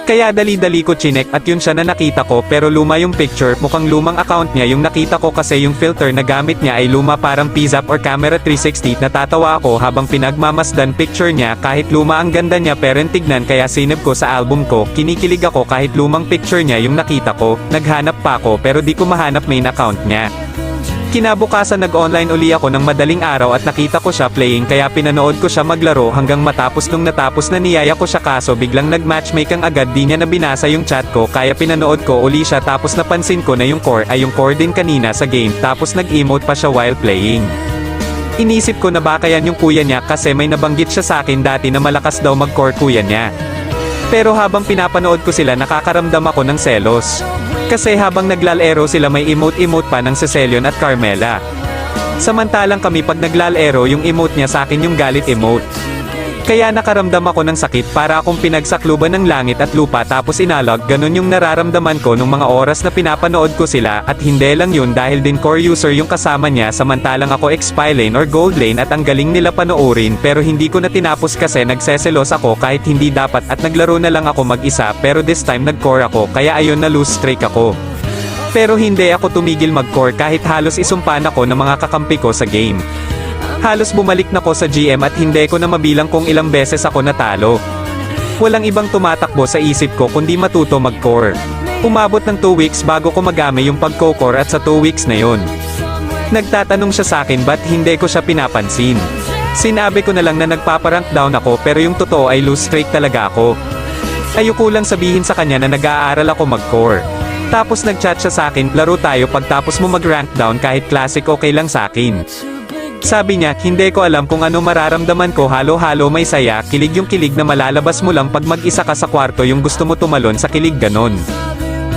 Kaya dali-dali ko chinek at yun siya na nakita ko pero luma yung picture, mukhang lumang account niya yung nakita ko kasi yung filter na gamit niya ay luma parang PZAP or Camera 360. Natatawa ako habang pinagmamasdan picture niya kahit luma ang ganda niya pero tignan kaya sinave ko sa album ko. Kinikilig ako kahit lumang picture niya yung nakita ko. Naghanap pa ako pero di ko mahanap main account niya. Kinabukasan nag-online uli ako ng madaling araw at nakita ko siya playing kaya pinanood ko siya maglaro hanggang matapos. Nung natapos na niyaya ko siya kaso biglang nag-matchmake ang agad, di niya na binasa yung chat ko kaya pinanood ko uli siya tapos napansin ko na yung core ay yung core din kanina sa game tapos nag-emote pa siya while playing. Inisip ko na baka yan yung kuya niya kasi may nabanggit siya sa akin dati na malakas daw mag-core kuya niya. Pero habang pinapanood ko sila nakakaramdam ako ng selos. Kasi habang naglalaro sila may emote-emote pa ng Cecilion at Carmela. Samantalang kami pag naglalaro yung emote niya sa akin yung galit emote. Kaya nakaramdam ako ng sakit para akong pinagsakluban ng langit at lupa tapos inalog, ganun yung nararamdaman ko nung mga oras na pinapanood ko sila at hindi lang yun dahil din core user yung kasama niya samantalang ako XP lane or gold lane at ang galing nila panoorin pero hindi ko na tinapos kasi nagseselos ako kahit hindi dapat at naglaro na lang ako mag-isa pero this time nag-core ako kaya ayun na lose streak ako. Pero hindi ako tumigil mag-core kahit halos isumpan ako ng mga kakampi ko sa game. Halos bumalik na ko sa GM at hindi ko na mabilang kung ilang beses ako natalo. Walang ibang tumatakbo sa isip ko kundi matuto mag-core. Umabot ng 2 weeks bago ko magami yung pagko-core at sa 2 weeks na yun. Nagtatanong siya sa akin ba't hindi ko siya pinapansin. Sinabi ko na lang na nagpaparank down ako pero yung totoo ay lose streak talaga ako. Ayoko lang sabihin sa kanya na nag-aaral ako mag-core. Tapos nag-chat siya sa akin, laro tayo pagtapos mo mag-rank down kahit classic okay lang sa akin. Sabi niya, hindi ko alam kung ano mararamdaman ko, halo-halo may saya, kilig yung kilig na malalabas mo lang pag mag-isa ka sa kwarto yung gusto mo tumalon sa kilig ganon.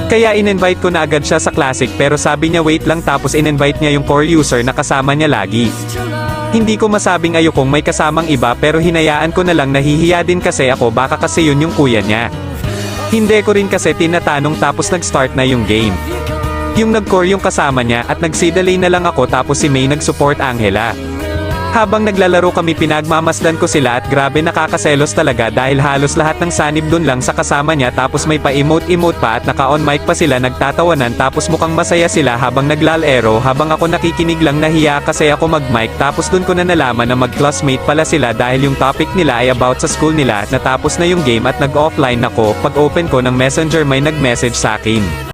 Kaya in-invite ko na agad siya sa classic pero sabi niya wait lang tapos in-invite niya yung core user na kasama niya lagi. Hindi ko masabing ayokong may kasamang iba pero hinayaan ko na lang, nahihiya din kasi ako baka kasi yun yung kuya niya. Hindi ko rin kasi tinatanong tapos nag-start na yung game. Yung nag-core yung kasama niya at nagsidalay na lang ako tapos si May nag-support Angela. Habang naglalaro kami pinagmamasdan ko sila at grabe nakakaselos talaga dahil halos lahat ng sanib dun lang sa kasama niya tapos may pa-emote-emote pa at naka-on mic pa sila nagtatawanan tapos mukhang masaya sila habang naglalaro habang ako nakikinig lang nahiya kasi ako mag-mic tapos dun ko na nalaman na mag-classmate pala sila dahil yung topic nila ay about sa school nila. Natapos na yung game at nag-offline ako, pag open ko ng messenger may nag-message sa akin.